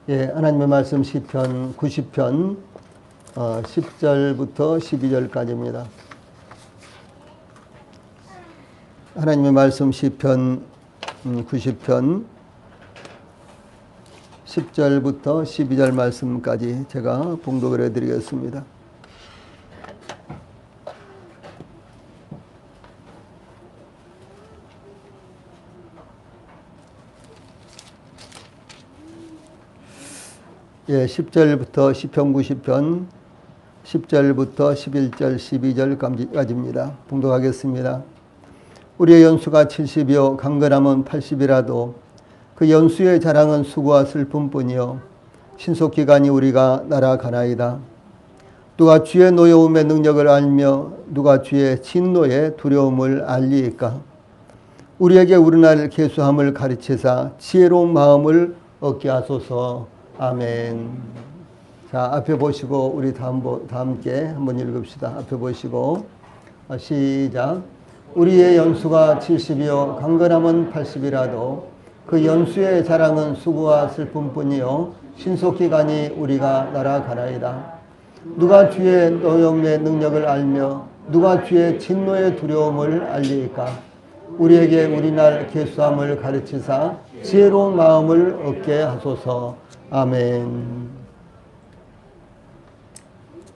예, 하나님의 말씀 시편 90편 10절부터 12절까지입니다. 하나님의 말씀 시편 90편 10절부터 12절 말씀까지 제가 봉독을 해드리겠습니다. 예, 10절부터 시편 90편 10절부터 11절 12절까지입니다. 봉독하겠습니다. 우리의 연수가 70이요 강건함은 80이라도 그 연수의 자랑은 수고와 슬픔뿐이요 신속기간이 우리가 날아가나이다. 누가 주의 노여움의 능력을 알며 누가 주의 진노의 두려움을 알리이까. 우리에게 우리날 계수함을 가르치사 지혜로운 마음을 얻게 하소서. 아멘. 자, 앞에 보시고 우리 다 함께 한번 읽읍시다. 앞에 보시고 시작. 우리의 연수가 70이요 강건함은 80이라도 그 연수의 자랑은 수고와 슬픔뿐이요 신속기간이 우리가 날아가나이다. 누가 주의 노여움의 능력을 알며 누가 주의 진노의 두려움을 알리이까. 우리에게 우리날 계수함을 가르치사 지혜로운 마음을 얻게 하소서. 아멘.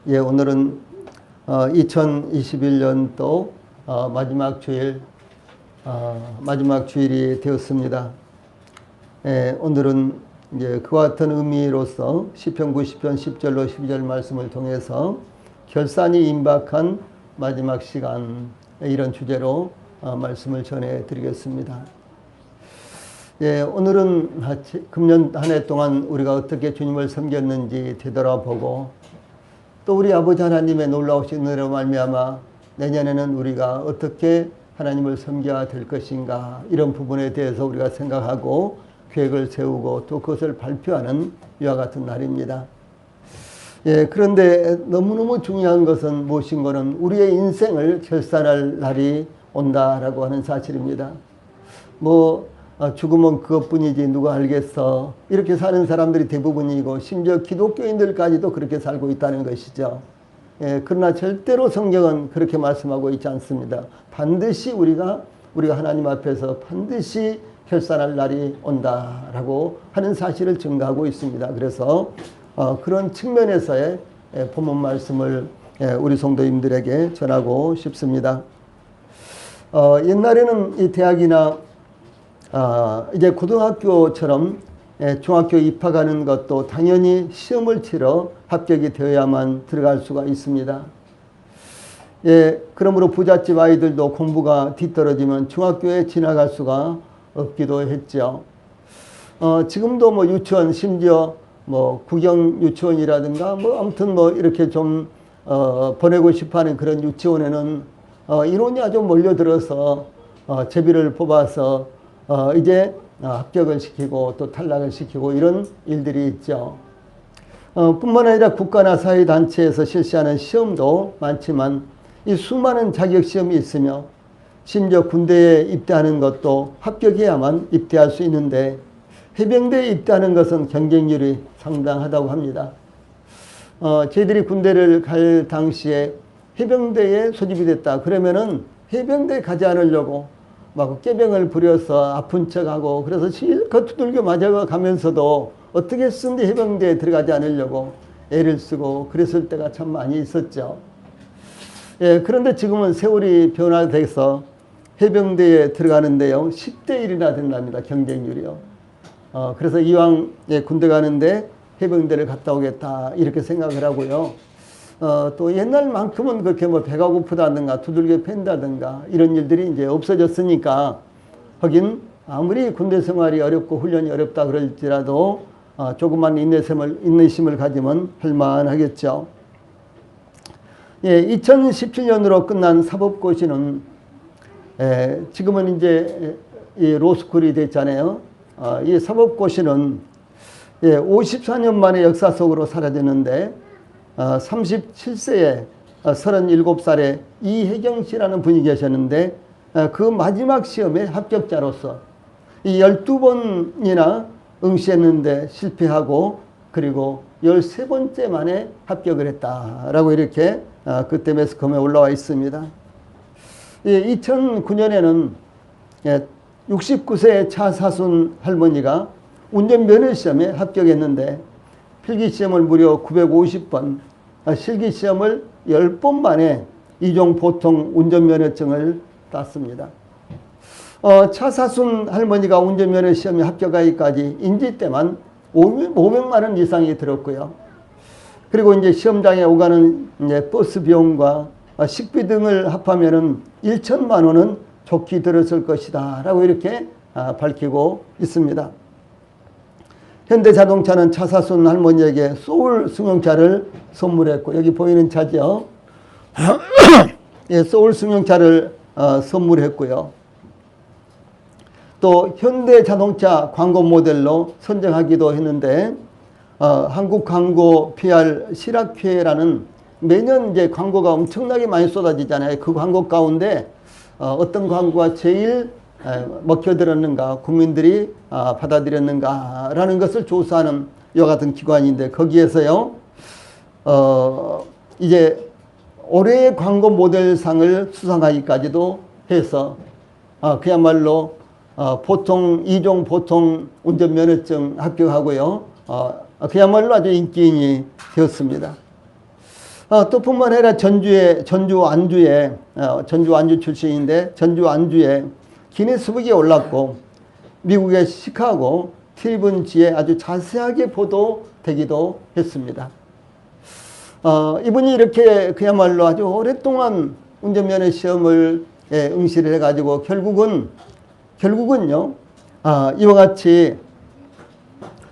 예, 오늘은 2021년도 마지막 주일이 되었습니다. 예, 오늘은 이제 그와 같은 의미로서 시편 90편 10절로 12절 말씀을 통해서 결산이 임박한 마지막 시간, 이런 주제로 말씀을 전해 드리겠습니다. 예, 오늘은 금년 한 해 동안 우리가 어떻게 주님을 섬겼는지 되돌아보고 또 우리 아버지 하나님의 놀라우신 은혜로 말미암아 내년에는 우리가 어떻게 하나님을 섬겨야 될 것인가, 이런 부분에 대해서 우리가 생각하고 계획을 세우고 또 그것을 발표하는 이와 같은 날입니다. 예, 그런데 너무너무 중요한 것은 무엇인가는 우리의 인생을 결산할 날이 온다라고 하는 사실입니다. 죽으면 그것뿐이지 누가 알겠어, 이렇게 사는 사람들이 대부분이고 심지어 기독교인들까지도 그렇게 살고 있다는 것이죠. 예, 그러나 절대로 성경은 그렇게 말씀하고 있지 않습니다. 반드시 우리가 하나님 앞에서 반드시 결산할 날이 온다라고 하는 사실을 증거하고 있습니다. 그래서 그런 측면에서의 본문 말씀을 우리 성도님들에게 전하고 싶습니다. 옛날에는 이 대학이나 이제 고등학교처럼 중학교 입학하는 것도 당연히 시험을 치러 합격이 되어야만 들어갈 수가 있습니다. 예, 그러므로 부잣집 아이들도 공부가 뒤떨어지면 중학교에 지나갈 수가 없기도 했죠. 지금도 유치원, 심지어 국영 유치원이라든가 아무튼 이렇게 좀 보내고 싶어하는 그런 유치원에는 인원이 아주 몰려들어서 제비를 뽑아서 이제 합격을 시키고 또 탈락을 시키고 이런 일들이 있죠. 뿐만 아니라 국가나 사회단체에서 실시하는 시험도 많지만 이 수많은 자격시험이 있으며 심지어 군대에 입대하는 것도 합격해야만 입대할 수 있는데 해병대에 입대하는 것은 경쟁률이 상당하다고 합니다. 저희들이 군대를 갈 당시에 해병대에 소집이 됐다 그러면은 해병대에 가지 않으려고 막 꾀병을 부려서 아픈 척하고 그래서 실컷 두들겨 맞아가면서도 어떻게 쓴데 해병대에 들어가지 않으려고 애를 쓰고 그랬을 때가 참 많이 있었죠. 예, 그런데 지금은 세월이 변화돼서 해병대에 들어가는데요 10대 1이나 된답니다. 경쟁률이요. 그래서 이왕 군대 가는데 해병대를 갔다 오겠다 이렇게 생각을 하고요. 또 옛날만큼은 그렇게 배가 고프다든가 두들겨 팬다든가 이런 일들이 이제 없어졌으니까 하긴 아무리 군대 생활이 어렵고 훈련이 어렵다 그럴지라도 조금만 인내심을 가지면 할만하겠죠. 예, 2017년으로 끝난 사법고시는 지금은 이제 이 로스쿨이 됐잖아요. 이 사법고시는 54년 만에 역사 속으로 사라졌는데 37세에 37살에 이혜경 씨라는 분이 계셨는데 그 마지막 시험의 합격자로서 이 12번이나 응시했는데 실패하고 그리고 13번째 만에 합격을 했다라고 이렇게 그때 매스컴에 올라와 있습니다. 2009년에는 69세 차사순 할머니가 운전면허시험에 합격했는데 필기시험을 무려 950번, 실기시험을 10번 만에 이종 보통 운전면허증을 땄습니다. 차사순 할머니가 운전면허 시험에 합격하기까지 인지 때만 500만 원 이상이 들었고요. 그리고 이제 시험장에 오가는 이제 버스 비용과 식비 등을 합하면은 1천만 원은 좋게 들었을 것이다 라고 이렇게 밝히고 있습니다. 현대자동차는 차사순 할머니에게 소울 승용차를 선물했고, 여기 보이는 차죠. 예, 소울 승용차를 선물했고요. 또 현대자동차 광고 모델로 선정하기도 했는데 한국 광고 PR 실학회라는 매년 이제 광고가 엄청나게 많이 쏟아지잖아요. 그 광고 가운데 어떤 광고가 제일 먹혀들었는가, 국민들이 받아들였는가라는 것을 조사하는 이와 같은 기관인데 거기에서요 이제 올해의 광고 모델상을 수상하기까지도 해서 그야말로 보통 2종 보통 운전면허증 합격하고요. 그야말로 아주 인기인이 되었습니다. 또 뿐만 아니라 전주 안주 출신인데 전주 안주에 기네스북에 올랐고 미국의 시카고 트리븐지에 아주 자세하게 보도되기도 했습니다. 이분이 이렇게 그야말로 아주 오랫동안 운전면허 시험을 응시를 해가지고 결국은요, 이와 같이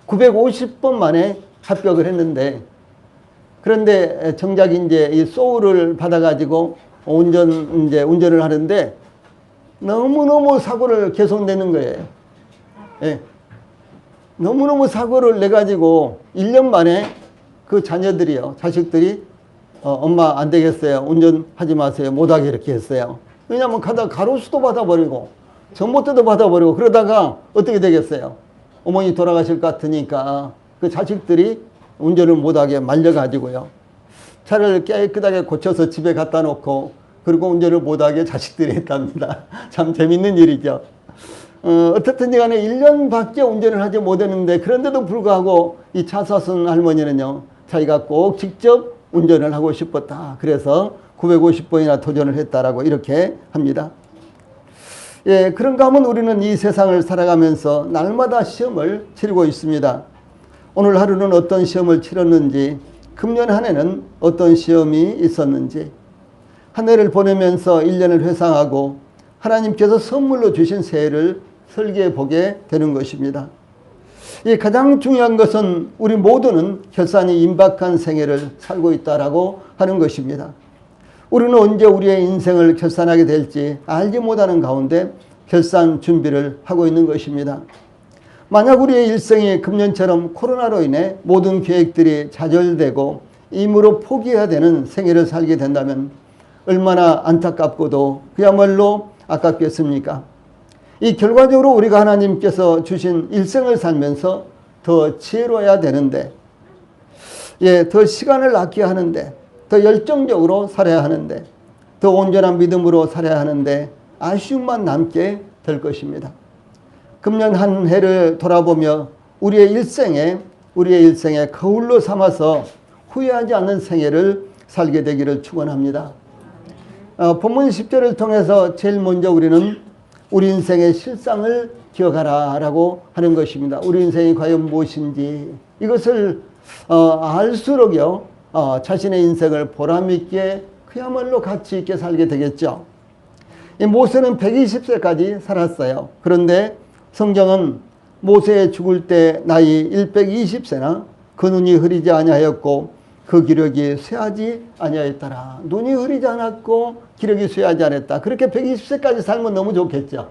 950번 만에 합격을 했는데, 그런데 정작 이제 이 소울을 받아가지고 운전을 하는데 너무너무 사고를 계속 내는 거예요. 예. 너무너무 사고를 내가지고 1년 만에 그 자식들이 엄마 안 되겠어요. 운전하지 마세요. 못하게 이렇게 했어요. 왜냐하면 가다가 가로수도 받아버리고 전봇대도 받아버리고 그러다가 어떻게 되겠어요? 어머니 돌아가실 것 같으니까 그 자식들이 운전을 못하게 말려가지고요. 차를 깨끗하게 고쳐서 집에 갖다 놓고 그리고 운전을 못하게 자식들이 했답니다. 참 재밌는 일이죠. 어떻든 간에 1년밖에 운전을 하지 못했는데 그런데도 불구하고 이 차사순 할머니는요. 자기가 꼭 직접 운전을 하고 싶었다. 그래서 950번이나 도전을 했다라고 이렇게 합니다. 예, 그런가 하면 우리는 이 세상을 살아가면서 날마다 시험을 치르고 있습니다. 오늘 하루는 어떤 시험을 치렀는지, 금년 한 해는 어떤 시험이 있었는지, 한 해를 보내면서 1년을 회상하고 하나님께서 선물로 주신 새해를 설계해 보게 되는 것입니다. 이 가장 중요한 것은 우리 모두는 결산이 임박한 생애를 살고 있다라고 하는 것입니다. 우리는 언제 우리의 인생을 결산하게 될지 알지 못하는 가운데 결산 준비를 하고 있는 것입니다. 만약 우리의 일생이 금년처럼 코로나로 인해 모든 계획들이 좌절되고 임으로 포기해야 되는 생애를 살게 된다면 얼마나 안타깝고도 그야말로 아깝겠습니까? 이 결과적으로 우리가 하나님께서 주신 일생을 살면서 더 지혜로워야 되는데, 예, 더 시간을 아껴야 하는데, 더 열정적으로 살아야 하는데, 더 온전한 믿음으로 살아야 하는데 아쉬움만 남게 될 것입니다. 금년 한 해를 돌아보며 우리의 일생에 거울로 삼아서 후회하지 않는 생애를 살게 되기를 축원합니다. 본문 10절을 통해서 제일 먼저 우리는 우리 인생의 실상을 기억하라 라고 하는 것입니다. 우리 인생이 과연 무엇인지 이것을 알수록요 자신의 인생을 보람있게 그야말로 가치 있게 살게 되겠죠. 이 모세는 120세까지 살았어요. 그런데 성경은 모세 죽을 때 나이 120세나 그 눈이 흐리지 아니하였고 그 기력이 쇠하지 아니하였더라. 눈이 흐리지 않았고 기력이 쇠하지 않았다. 그렇게 120세까지 살면 너무 좋겠죠.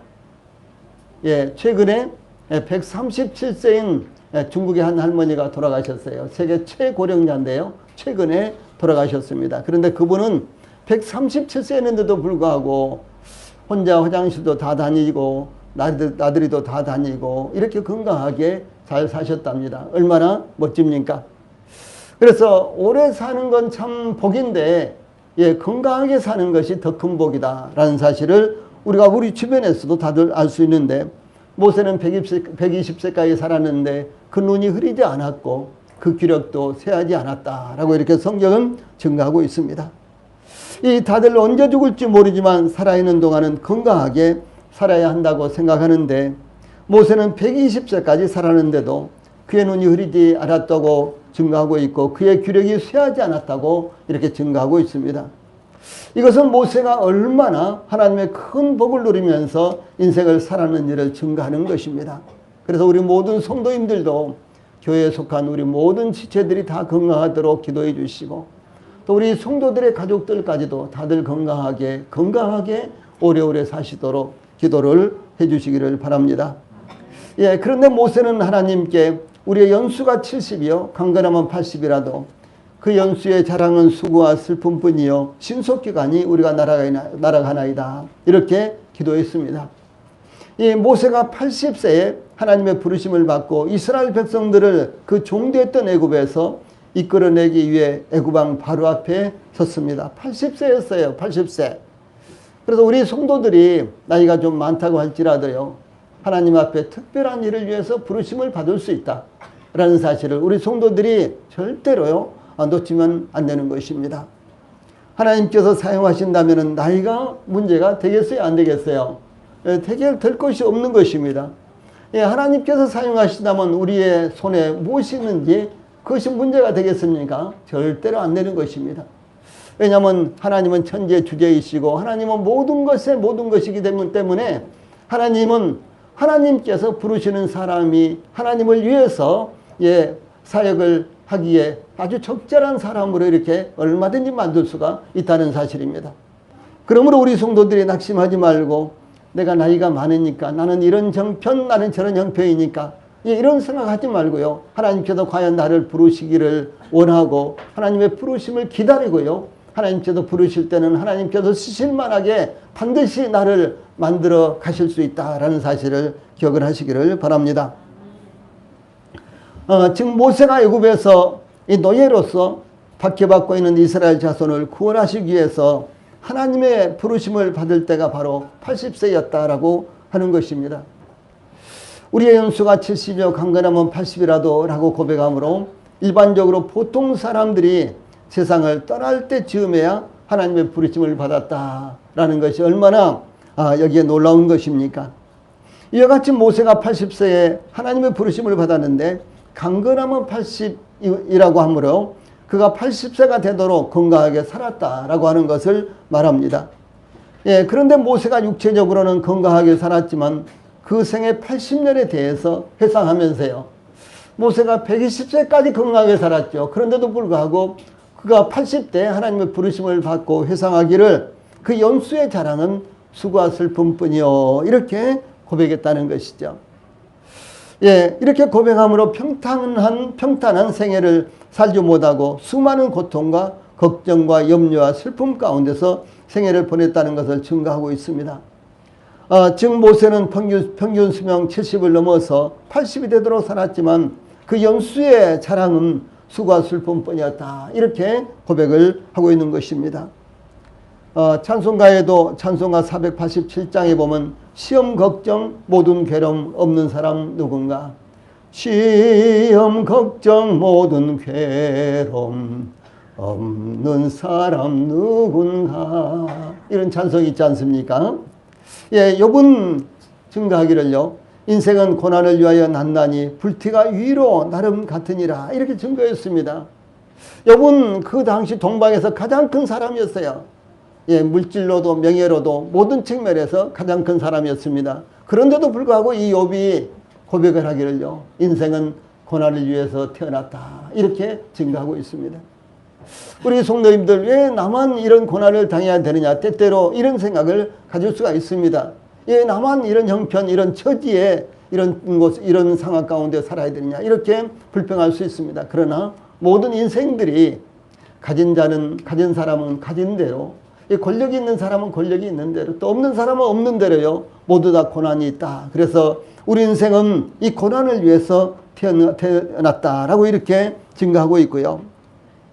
예, 최근에 137세인 중국의 한 할머니가 돌아가셨어요. 세계 최고령자인데요. 최근에 돌아가셨습니다. 그런데 그분은 137세였는데도 불구하고 혼자 화장실도 다 다니고 나들이도 다 다니고 이렇게 건강하게 잘 사셨답니다. 얼마나 멋집니까? 그래서 오래 사는 건 참 복인데 건강하게 사는 것이 더 큰 복이다라는 사실을 우리가 우리 주변에서도 다들 알 수 있는데, 모세는 120세까지 살았는데 그 눈이 흐리지 않았고 그 기력도 쇠하지 않았다라고 이렇게 성경은 증거하고 있습니다. 이 다들 언제 죽을지 모르지만 살아있는 동안은 건강하게 살아야 한다고 생각하는데, 모세는 120세까지 살았는데도 그의 눈이 흐리지 않았다고 증거하고 있고 그의 기력이 쇠하지 않았다고 이렇게 증거하고 있습니다. 이것은 모세가 얼마나 하나님의 큰 복을 누리면서 인생을 살았는지를 증거하는 것입니다. 그래서 우리 모든 성도님들도 교회에 속한 우리 모든 지체들이 다 건강하도록 기도해 주시고, 또 우리 성도들의 가족들까지도 다들 건강하게 오래오래 사시도록 기도를 해 주시기를 바랍니다. 그런데 모세는 하나님께 우리의 연수가 70이요 강건하면 80이라도 그 연수의 자랑은 수고와 슬픔뿐이요 신속기간이 우리가 날아가나이다, 이렇게 기도했습니다. 이 모세가 80세에 하나님의 부르심을 받고 이스라엘 백성들을 그 종되었던 애굽에서 이끌어내기 위해 애굽왕 바로 앞에 섰습니다. 80세였어요. 80세. 그래서 우리 성도들이 나이가 좀 많다고 할지라도요, 하나님 앞에 특별한 일을 위해서 부르심을 받을 수 있다라는 사실을 우리 성도들이 절대로요 놓치면 안 되는 것입니다. 하나님께서 사용하신다면 나이가 문제가 되겠어요, 안 되겠어요? 해결될 것이 없는 것입니다. 하나님께서 사용하신다면 우리의 손에 무엇이 있는지 그것이 문제가 되겠습니까? 절대로 안 되는 것입니다. 왜냐하면 하나님은 천지의 주제이시고 하나님은 모든 것의 모든 것이기 때문에 하나님께서 부르시는 사람이 하나님을 위해서 사역을 하기에 아주 적절한 사람으로 이렇게 얼마든지 만들 수가 있다는 사실입니다. 그러므로 우리 성도들이 낙심하지 말고, 내가 나이가 많으니까 나는 이런 정편, 나는 저런 형편이니까 이런 생각하지 말고요, 하나님께서 과연 나를 부르시기를 원하고 하나님의 부르심을 기다리고요, 하나님께서 부르실 때는 하나님께서 쓰실만하게 반드시 나를 만들어 가실 수 있다라는 사실을 기억을 하시기를 바랍니다. 지금 모세가 애굽에서 이 노예로서 박해받고 있는 이스라엘 자손을 구원하시기 위해서 하나님의 부르심을 받을 때가 바로 80세였다라고 하는 것입니다. 우리의 연수가 70이요 강건하면 80이라도 라고 고백하므로 일반적으로 보통 사람들이 세상을 떠날 때 즈음에야 하나님의 부르심을 받았다라는 것이 얼마나 여기에 놀라운 것입니까? 이와 같이 모세가 80세에 하나님의 부르심을 받았는데 강건하면 80이라고 하므로 그가 80세가 되도록 건강하게 살았다라고 하는 것을 말합니다. 그런데 모세가 육체적으로는 건강하게 살았지만 그 생애 80년에 대해서 회상하면서요, 모세가 120세까지 건강하게 살았죠. 그런데도 불구하고 그가 80대 하나님의 부르심을 받고 회상하기를 그 연수의 자랑은 수고와 슬픔뿐이요, 이렇게 고백했다는 것이죠. 이렇게 고백함으로 평탄한 생애를 살지 못하고 수많은 고통과 걱정과 염려와 슬픔 가운데서 생애를 보냈다는 것을 증거하고 있습니다. 즉 모세는 평균 수명 70을 넘어서 80이 되도록 살았지만 그 연수의 자랑은 수고와 슬픔뿐이었다, 이렇게 고백을 하고 있는 것입니다. 찬송가에도 찬송가 487장에 보면 시험 걱정 모든 괴로움 없는 사람 누군가, 시험 걱정 모든 괴로움 없는 사람 누군가, 이런 찬송이 있지 않습니까? 욥은 증거하기를요, 인생은 고난을 위하여 난다니 불티가 위로 나름 같으니라, 이렇게 증거했습니다. 욥은 그 당시 동방에서 가장 큰 사람이었어요. 물질로도 명예로도 모든 측면에서 가장 큰 사람이었습니다. 그런데도 불구하고 이 욥이 고백을 하기를요, 인생은 고난을 위해서 태어났다, 이렇게 증거하고 있습니다. 우리 성도님들, 왜 나만 이런 고난을 당해야 되느냐, 때때로 이런 생각을 가질 수가 있습니다. 나만 이런 형편, 이런 처지에 이런 상황 가운데 살아야 되느냐, 이렇게 불평할 수 있습니다. 그러나 모든 인생들이 가진 사람은 가진 대로, 권력이 있는 사람은 권력이 있는 대로, 또 없는 사람은 없는 대로요, 모두 다 고난이 있다. 그래서 우리 인생은 이 고난을 위해서 태어났다라고 이렇게 증거하고 있고요.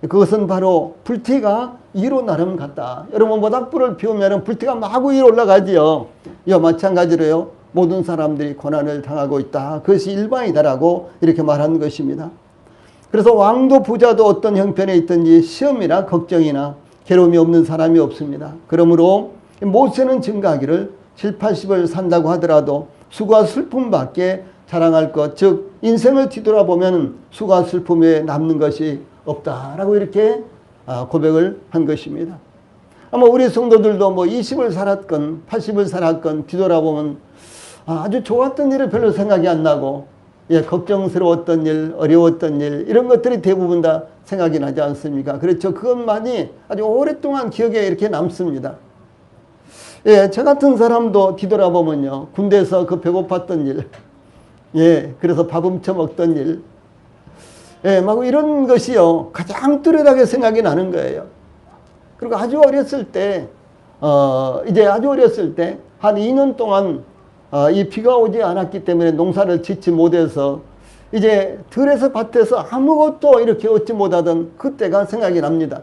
그것은 바로 불티가 위로 나름 갔다. 여러분 모닥불을 피우면 불티가 마구 위로 올라가지요. 이와 마찬가지로요. 모든 사람들이 고난을 당하고 있다. 그것이 일반이다라고 이렇게 말하는 것입니다. 그래서 왕도 부자도 어떤 형편에 있든지 시험이나 걱정이나 괴로움이 없는 사람이 없습니다. 그러므로 모세는 증거하기를 7, 80을 산다고 하더라도 수고와 슬픔밖에 자랑할 것, 즉 인생을 뒤돌아보면 수고와 슬픔 외에 남는 것이 없다라고 이렇게 고백을 한 것입니다. 아마 우리 성도들도 뭐 20을 살았건 80을 살았건 뒤돌아보면 아주 좋았던 일은 별로 생각이 안 나고 걱정스러웠던 일, 어려웠던 일 이런 것들이 대부분 다 생각이 나지 않습니까? 그렇죠. 그것만이 아주 오랫동안 기억에 이렇게 남습니다. 저 같은 사람도 뒤돌아보면요. 군대에서 그 배고팠던 일, 그래서 밥 훔쳐 먹던 일, 막 이런 것이요. 가장 뚜렷하게 생각이 나는 거예요. 그리고 아주 어렸을 때, 이제 아주 어렸을 때, 한 2년 동안, 이 비가 오지 않았기 때문에 농사를 짓지 못해서, 이제 들에서 밭에서 아무것도 이렇게 얻지 못하던 그때가 생각이 납니다.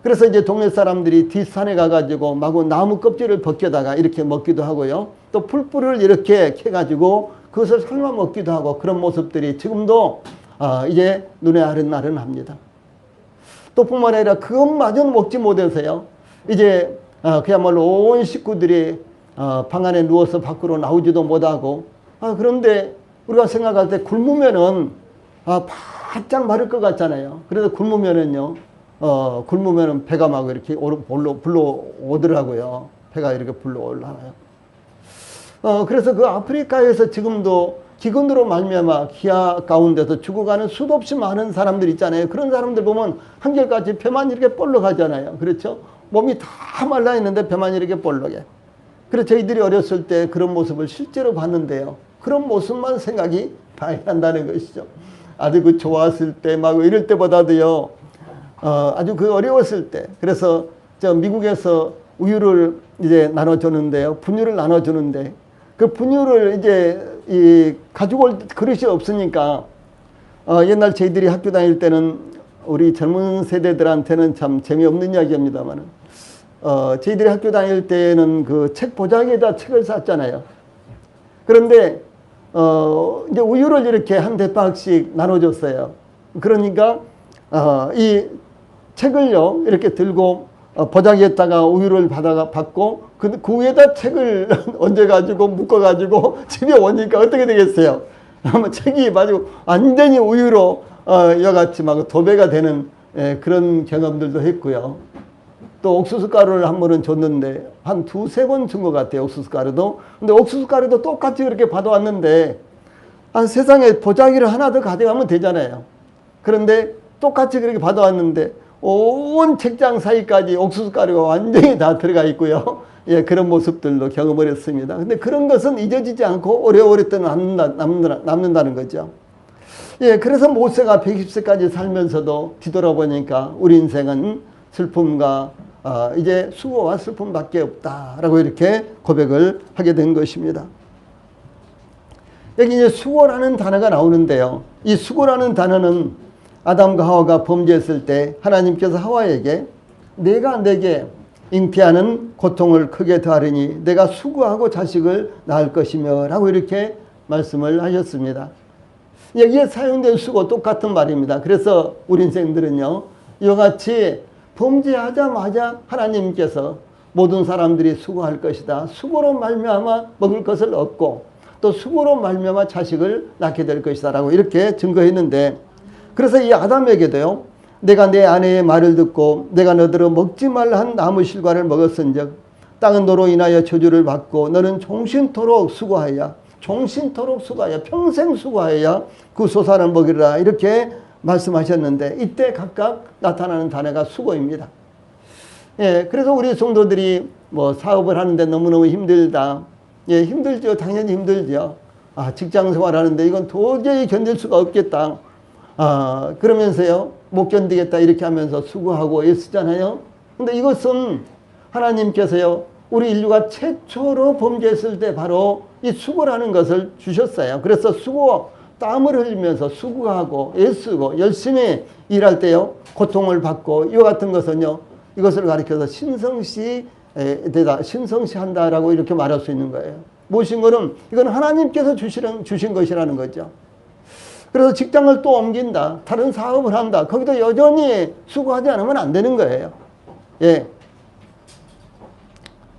그래서 이제 동네 사람들이 뒷산에 가가지고 마구 나무 껍질을 벗겨다가 이렇게 먹기도 하고요. 또 풀뿌리를 이렇게 캐가지고 그것을 삶아 먹기도 하고 그런 모습들이 지금도 이제 눈에 아른아른합니다. 또 뿐만 아니라 그것마저 먹지 못해서요. 이제 그야말로 온 식구들이 방 안에 누워서 밖으로 나오지도 못하고 그런데 우리가 생각할 때 굶으면은 바짝 마를 것 같잖아요. 그래서 굶으면은요. 굶으면은 배가 막 이렇게 불러 오더라고요. 배가 이렇게 불러 올라와요. 그래서 그 아프리카에서 지금도 기근으로 말미암아 기아 가운데서 죽어가는 수도 없이 많은 사람들 있잖아요. 그런 사람들 보면 한결같이 배만 이렇게 볼록하잖아요. 그렇죠? 몸이 다 말라 있는데 배만 이렇게 볼록해. 그래서 저희들이 어렸을 때 그런 모습을 실제로 봤는데요. 그런 모습만 생각이 많이 난다는 것이죠. 아주 그 좋았을 때 막 이럴 때보다도요. 아주 그 어려웠을 때. 그래서 저 미국에서 우유를 이제 나눠주는데요. 분유를 나눠주는데 그 분유를 이제 가지고 올 그릇이 없으니까 옛날 저희들이 학교 다닐 때는 우리 젊은 세대들한테는 참 재미없는 이야기입니다만은 저희들이 학교 다닐 때는 그 책 보자기에다 책을 샀잖아요. 그런데 이제 우유를 이렇게 한 대박씩 나눠줬어요. 그러니까 이 책을요 이렇게 들고 보자기에다가 우유를 받고 그 위에다 책을 얹어가지고 묶어가지고 집에 오니까 어떻게 되겠어요? 아마 책이 가지고 완전히 우유로 여같이 막 도배가 되는 그런 경험들도 했고요. 또 옥수수 가루를 한 번은 줬는데 한 2-3번 준 것 같아요. 옥수수 가루도. 근데 옥수수 가루도 똑같이 그렇게 받아왔는데 세상에 보자기를 하나 더 가져가면 되잖아요. 그런데 똑같이 그렇게 받아왔는데 온 책장 사이까지 옥수수 가루가 완전히 다 들어가 있고요. 그런 모습들도 경험을 했습니다. 근데 그런 것은 잊어지지 않고 오래오래 동안 남는다는 거죠. 그래서 모세가 120세까지 살면서도 뒤돌아보니까 우리 인생은 슬픔과 이제 수고와 슬픔밖에 없다라고 이렇게 고백을 하게 된 것입니다. 여기 이제 수고라는 단어가 나오는데요. 이 수고라는 단어는 아담과 하와가 범죄했을 때 하나님께서 하와에게 내가 내게 잉태하는 고통을 크게 더하리니 내가 수고하고 자식을 낳을 것이며 라고 이렇게 말씀을 하셨습니다. 여기에 사용된 수고 똑같은 말입니다. 그래서 우리 인생들은요 이와 같이 범죄하자마자 하나님께서 모든 사람들이 수고할 것이다. 수고로 말미암아 먹을 것을 얻고 또 수고로 말미암아 자식을 낳게 될 것이다 라고 이렇게 증거했는데 그래서 이 아담에게도요. 내가 내 아내의 말을 듣고 내가 너더러 먹지 말라 한 나무 실과를 먹었은즉 땅은 너로 인하여 저주를 받고 너는 종신토록 수고하여 평생 수고하여 그 소산을 먹이라 이렇게 말씀하셨는데 이때 각각 나타나는 단어가 수고입니다. 그래서 우리 성도들이 뭐 사업을 하는데 너무너무 힘들다. 힘들죠. 당연히 힘들죠. 직장 생활하는데 이건 도저히 견딜 수가 없겠다. 그러면서요 못 견디겠다 이렇게 하면서 수고하고 애쓰잖아요. 근데 이것은 하나님께서요 우리 인류가 최초로 범죄했을 때 바로 이 수고라는 것을 주셨어요. 그래서 땀을 흘리면서 수고하고 애쓰고 열심히 일할 때요, 고통을 받고 이와 같은 것은요, 이것을 가리켜서 신성시한다라고 이렇게 말할 수 있는 거예요. 무엇인 거는 이건 하나님께서 주신 것이라는 거죠. 그래서 직장을 또 옮긴다, 다른 사업을 한다, 거기도 여전히 수고하지 않으면 안 되는 거예요. 예.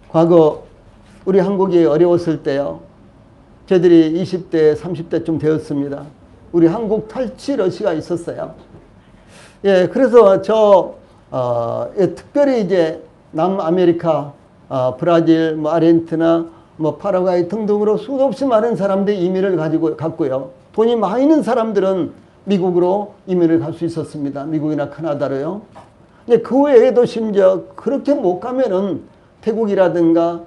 과거 우리 한국이 어려웠을 때요, 저희들이 20대, 30대쯤 되었습니다. 우리 한국 탈취 러시가 있었어요. 예, 그래서 특별히 이제 남아메리카, 브라질, 아르헨티나, 파라과이 등등으로 수도 없이 많은 사람들이 이민을 갔고요. 돈이 많이 있는 사람들은 미국으로 이민을 갈 수 있었습니다. 미국이나 카나다로요. 근데 그 외에도 심지어 그렇게 못 가면은 태국이라든가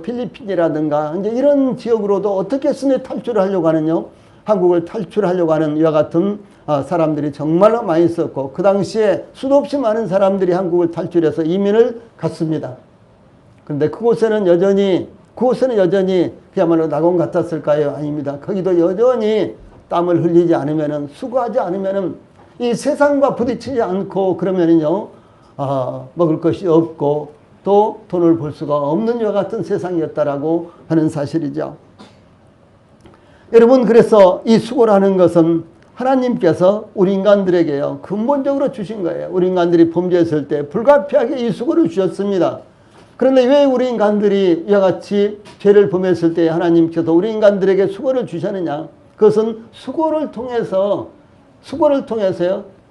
필리핀이라든가 이제 이런 지역으로도 어떻게 순회 탈출을 하려고 하는요, 한국을 탈출하려고 하는 이와 같은 사람들이 정말로 많이 있었고, 그 당시에 수도 없이 많은 사람들이 한국을 탈출해서 이민을 갔습니다. 그런데 그곳에는 여전히 그야말로 낙원 같았을까요? 아닙니다. 거기도 여전히 땀을 흘리지 않으면은, 수고하지 않으면은, 이 세상과 부딪히지 않고 그러면은요, 먹을 것이 없고 또 돈을 벌 수가 없는 이와 같은 세상이었다라고 하는 사실이죠. 여러분, 그래서 이 수고라는 것은 하나님께서 우리 인간들에게요, 근본적으로 주신 거예요. 우리 인간들이 범죄했을 때 불가피하게 이 수고를 주셨습니다. 그런데 왜 우리 인간들이 이와 같이 죄를 범했을 때 하나님께서 우리 인간들에게 수고를 주셨느냐? 그것은 수고를 통해서요,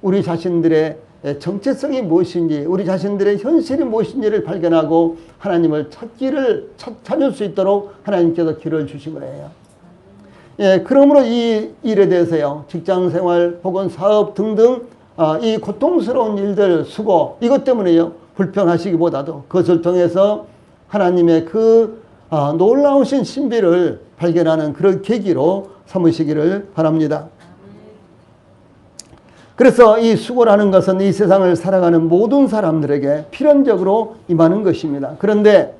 우리 자신들의 정체성이 무엇인지, 우리 자신들의 현실이 무엇인지를 발견하고 하나님을 찾을 수 있도록 하나님께서 길을 주신 거예요. 예, 그러므로 이 일에 대해서요, 직장 생활 혹은 사업 등등 이 고통스러운 일들, 수고, 이것 때문에요, 불평하시기보다도 그것을 통해서 하나님의 그 놀라우신 신비를 발견하는 그런 계기로 삼으시기를 바랍니다. 그래서 이 수고라는 것은 이 세상을 살아가는 모든 사람들에게 필연적으로 임하는 것입니다. 그런데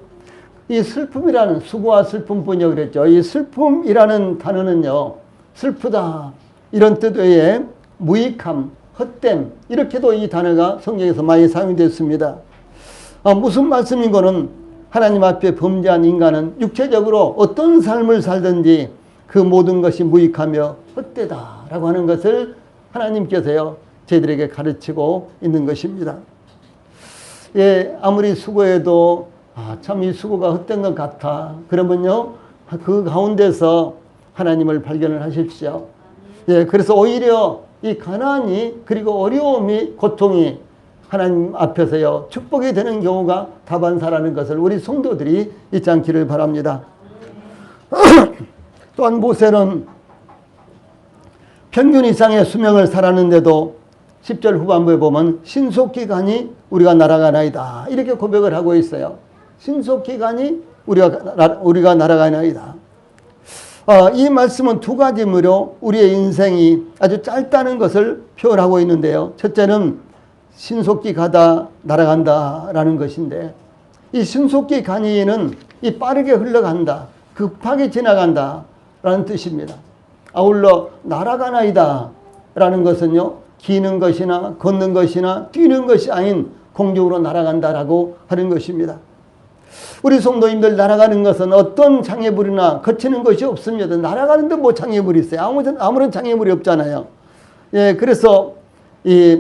이 슬픔이라는, 수고와 슬픔뿐이요 그랬죠. 이 슬픔이라는 단어는요, 슬프다 이런 뜻 외에 무익함, 헛됨, 이렇게도 이 단어가 성경에서 많이 사용됐습니다. 무슨 말씀인 거는 하나님 앞에 범죄한 인간은 육체적으로 어떤 삶을 살든지 그 모든 것이 무익하며 헛되다라고 하는 것을 하나님께서요, 저희들에게 가르치고 있는 것입니다. 예, 아무리 수고해도 참 이 수고가 헛된 것 같아, 그러면요, 그 가운데서 하나님을 발견을 하십시오. 예, 그래서 오히려 이 가난이, 그리고 어려움이, 고통이 하나님 앞에서요, 축복이 되는 경우가 다반사라는 것을 우리 성도들이 잊지 않기를 바랍니다. 또한 모세는 평균 이상의 수명을 살았는데도 10절 후반부에 보면 신속기간이 우리가 날아가나이다, 이렇게 고백을 하고 있어요. 신속기간이 우리가 날아가나이다. 이 말씀은 두 가지 의미로 우리의 인생이 아주 짧다는 것을 표현하고 있는데요. 첫째는 신속히 가다 날아간다 라는 것인데, 이 신속히 가니는 이 빠르게 흘러간다, 급하게 지나간다 라는 뜻입니다. 아울러 날아가나이다 라는 것은요, 기는 것이나 걷는 것이나 뛰는 것이 아닌 공중으로 날아간다라고 하는 것입니다. 우리 성도님들, 날아가는 것은 어떤 장애물이나 거치는 것이 없습니다. 날아가는데 뭐 장애물이 있어요? 아무런 장애물이 없잖아요. 예, 그래서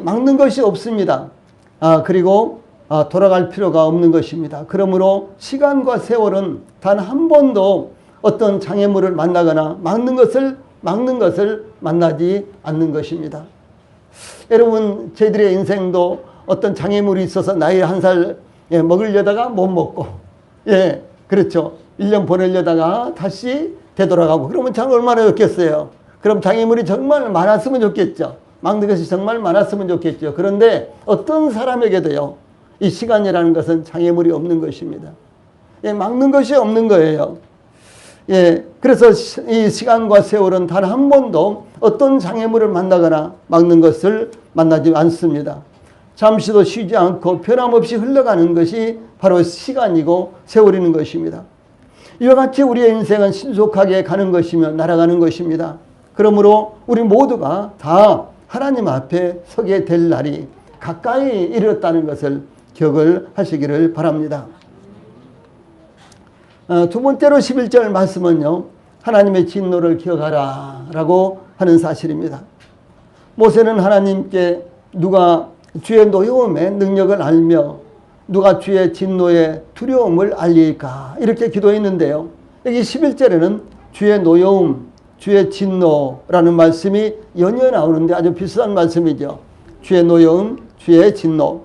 막는 것이 없습니다. 그리고 돌아갈 필요가 없는 것입니다. 그러므로 시간과 세월은 단 한 번도 어떤 장애물을 만나거나 막는 것을 만나지 않는 것입니다. 여러분, 저희들의 인생도 어떤 장애물이 있어서 나이 한 살 먹으려다가 못 먹고, 예, 그렇죠. 1년 보내려다가 다시 되돌아가고, 그러면 참 얼마나 좋겠어요. 그럼 장애물이 정말 많았으면 좋겠죠. 막는 것이 정말 많았으면 좋겠죠. 그런데 어떤 사람에게도요, 이 시간이라는 것은 장애물이 없는 것입니다. 예, 막는 것이 없는 거예요. 예, 그래서 이 시간과 세월은 단 한 번도 어떤 장애물을 만나거나 막는 것을 만나지 않습니다. 잠시도 쉬지 않고 변함없이 흘러가는 것이 바로 시간이고 세월이는 것입니다. 이와 같이 우리의 인생은 신속하게 가는 것이며 날아가는 것입니다. 그러므로 우리 모두가 다 하나님 앞에 서게 될 날이 가까이 이르렀다는 것을 기억을 하시기를 바랍니다. 두 번째로 11절 말씀은요, 하나님의 진노를 기억하라 라고 하는 사실입니다. 모세는 하나님께 누가 주의 노여움의 능력을 알며 누가 주의 진노의 두려움을 알릴까 이렇게 기도했는데요. 여기 11절에는 주의 노여움, 주의 진노라는 말씀이 연이어 나오는데 아주 비슷한 말씀이죠. 주의 노여움, 주의 진노.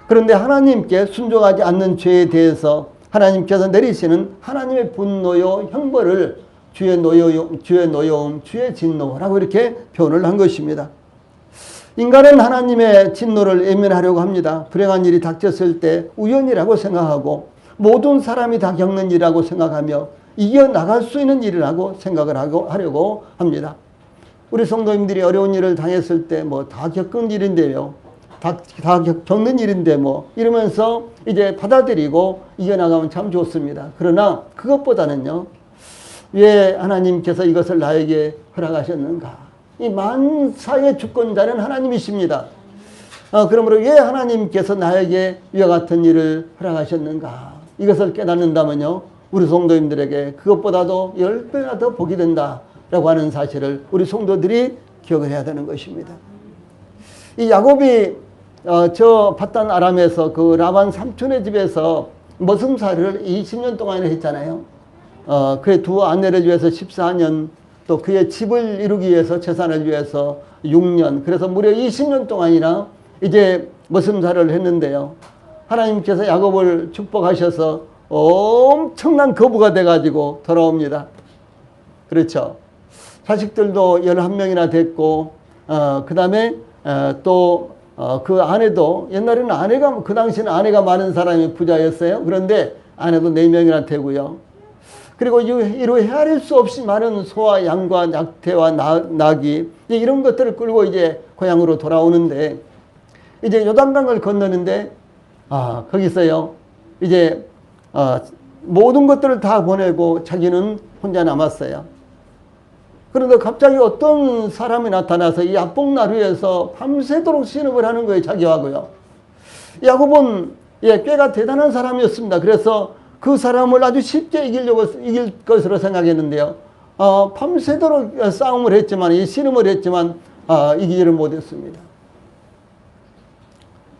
그런데 하나님께 순종하지 않는 죄에 대해서 하나님께서 내리시는 하나님의 분노요 형벌을 주의 노여움, 주의 진노라고 이렇게 표현을 한 것입니다. 인간은 하나님의 진노를 외면하려고 합니다. 불행한 일이 닥쳤을 때 우연이라고 생각하고 모든 사람이 다 겪는 일이라고 생각하며 이겨나갈 수 있는 일이라고 생각을 하려고 합니다. 우리 성도님들이 어려운 일을 당했을 때 뭐 다 겪은 일인데요. 다 겪는 일인데 뭐 이러면서 이제 받아들이고 이겨나가면 참 좋습니다. 그러나 그것보다는요, 왜 하나님께서 이것을 나에게 허락하셨는가? 이 만사의 주권자는 하나님이십니다. 그러므로 왜 하나님께서 나에게 이와 같은 일을 허락하셨는가? 이것을 깨닫는다면요, 우리 성도님들에게 그것보다도 10배나 더 복이 된다라고 하는 사실을 우리 성도들이 기억을 해야 되는 것입니다. 이 야곱이 저 밧단 아람에서 그 라반 삼촌의 집에서 머슴살이를 20년 동안 했잖아요. 그의 두 아내를 위해서 14년, 또 그의 집을 이루기 위해서 재산을 위해서 6년, 그래서 무려 20년 동안이나 이제 머슴살이를 했는데요. 하나님께서 야곱을 축복하셔서 엄청난 거부가 돼가지고 돌아옵니다. 그렇죠. 자식들도 11명이나 됐고, 그 다음에 또 그 아내도, 옛날에는 아내가, 그 당시에는 아내가 많은 사람이 부자였어요. 그런데 아내도 4명이나 되고요. 그리고 이로 헤아릴 수 없이 많은 소와 양과 낙태와 낙이 이런 것들을 끌고 이제 고향으로 돌아오는데, 이제 요단강을 건너는데 거기서요 이제 모든 것들을 다 보내고 자기는 혼자 남았어요. 그런데 갑자기 어떤 사람이 나타나서 이 압봉나루에서 밤새도록 신음을 하는 거예요, 자기하고요. 야곱은 꽤가 대단한 사람이었습니다. 그래서 그 사람을 아주 쉽게 이길 것으로 생각했는데요. 밤새도록 싸움을 했지만, 이 신음을 했지만, 이기지를 못했습니다.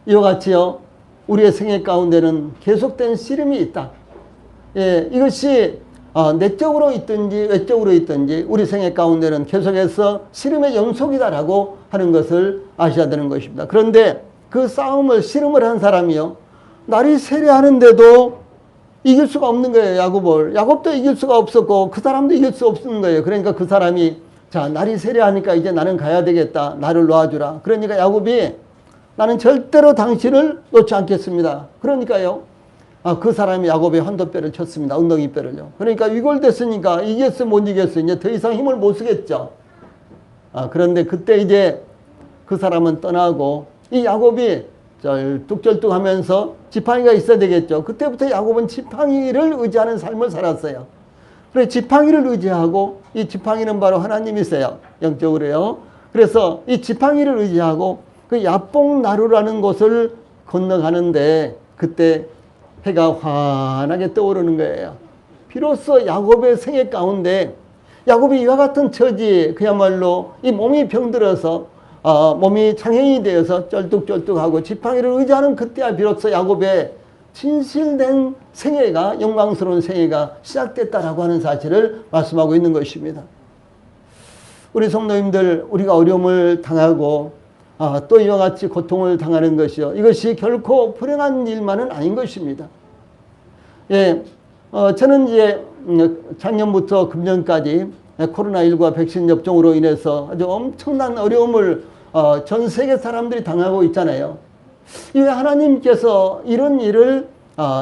이와 같이요, 우리의 생애 가운데는 계속된 씨름이 있다. 이것이 내적으로 있든지 외적으로 있든지 우리 생애 가운데는 계속해서 씨름의 연속이다라고 하는 것을 아셔야 되는 것입니다. 그런데 그 싸움을, 씨름을 한 사람이요, 날이 세례하는데도 이길 수가 없는 거예요, 야곱을. 야곱도 이길 수가 없었고 그 사람도 이길 수 없는 거예요. 그러니까 그 사람이, 자, 날이 세례하니까 이제 나는 가야 되겠다. 나를 놓아주라. 그러니까 야곱이, 나는 절대로 당신을 놓지 않겠습니다. 그러니까요, 그 사람이 야곱의 환도뼈를 쳤습니다. 엉덩이뼈를요. 그러니까 위골됐으니까 이겼어 못 이겼어, 이제 더 이상 힘을 못 쓰겠죠. 그런데 그때 이제 그 사람은 떠나고 이 야곱이 쩔뚝쩔뚝 하면서 지팡이가 있어야 되겠죠. 그때부터 야곱은 지팡이를 의지하는 삶을 살았어요. 그래서 지팡이를 의지하고, 이 지팡이는 바로 하나님이세요, 영적으로요. 그래서 이 지팡이를 의지하고 그 야뽕나루라는 곳을 건너가는데 그때 해가 환하게 떠오르는 거예요. 비로소 야곱의 생애 가운데 야곱이 이와 같은 처지, 그야말로 이 몸이 병들어서 몸이 장애인이 되어서 쩔뚝쩔뚝하고 지팡이를 의지하는 그때야 비로소 야곱의 진실된 생애가, 영광스러운 생애가 시작됐다라고 하는 사실을 말씀하고 있는 것입니다. 우리 성도님들, 우리가 어려움을 당하고 또 이와 같이 고통을 당하는 것이요, 이것이 결코 불행한 일만은 아닌 것입니다. 저는 이제 작년부터 금년까지 코로나19와 백신 접종으로 인해서 아주 엄청난 어려움을 전 세계 사람들이 당하고 있잖아요. 왜 하나님께서 이런 일을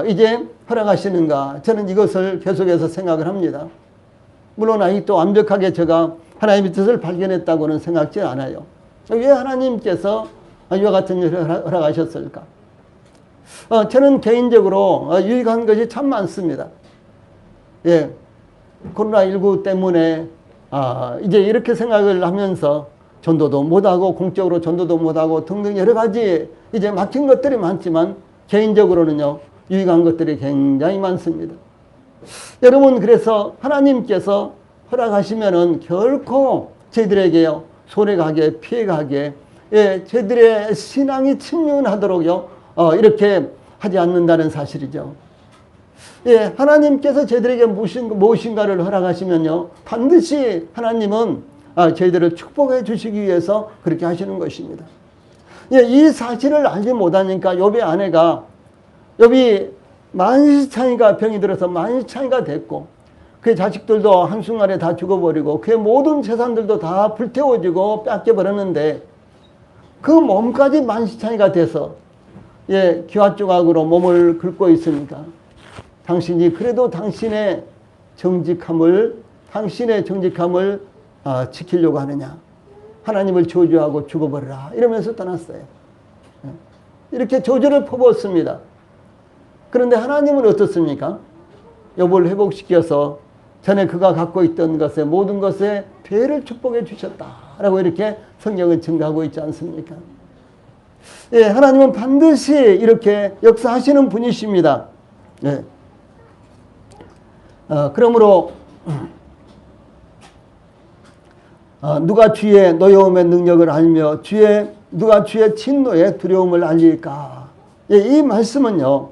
이제 허락하시는가? 저는 이것을 계속해서 생각을 합니다. 물론 아직도 완벽하게 제가 하나님의 뜻을 발견했다고는 생각지 않아요. 왜 하나님께서 이와 같은 일을 허락하셨을까? 저는 개인적으로 유익한 것이 참 많습니다. 코로나19 때문에 이제 이렇게 생각을 하면서 전도도 못하고 공적으로 전도도 못하고 등등 여러 가지 이제 막힌 것들이 많지만 개인적으로는요 유익한 것들이 굉장히 많습니다. 여러분, 그래서 하나님께서 허락하시면은 결코 저희들에게요 손해가게 피해가게 저희들의 신앙이 침륜하도록요 이렇게 하지 않는다는 사실이죠. 하나님께서 저희들에게 무엇인가를 허락하시면요 반드시 하나님은 저희들을 축복해 주시기 위해서 그렇게 하시는 것입니다. 이 사실을 알지 못하니까 욥의 아내가, 욥이 만시창이가 병이 들어서 만시창이가 됐고 그의 자식들도 한순간에 다 죽어버리고 그의 모든 재산들도 다 불태워지고 뺏겨버렸는데 그 몸까지 만시창이가 돼서 기와조각으로 몸을 긁고 있으니까 당신이 그래도 당신의 정직함을 지키려고 하느냐, 하나님을 저주하고 죽어버려라 이러면서 떠났어요. 이렇게 저주를 퍼부었습니다. 그런데 하나님은 어떻습니까? 욥을 회복시켜서 전에 그가 갖고 있던 것에 모든 것에 배를 축복해 주셨다라고 이렇게 성경은 증거하고 있지 않습니까? 하나님은 반드시 이렇게 역사하시는 분이십니다. 그러므로 누가 주의 노여움의 능력을 알며 누가 주의 진노의 두려움을 알릴까? 이 말씀은요,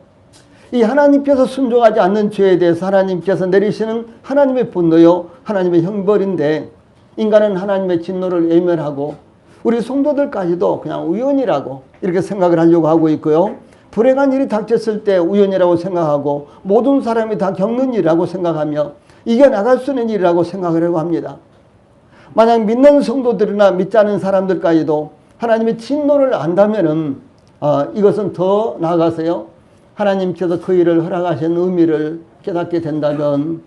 이 하나님께서 순종하지 않는 죄에 대해서 하나님께서 내리시는 하나님의 분노요, 하나님의 형벌인데 인간은 하나님의 진노를 외면하고 우리 성도들까지도 그냥 우연이라고 이렇게 생각을 하려고 하고 있고요. 불행한 일이 닥쳤을 때 우연이라고 생각하고 모든 사람이 다 겪는 일이라고 생각하며 이겨나갈 수 있는 일이라고 생각을 하고 합니다. 만약 믿는 성도들이나 믿지 않은 사람들까지도 하나님의 진노를 안다면은 이것은 더 나아가서요 하나님께서 그 일을 허락하신 의미를 깨닫게 된다면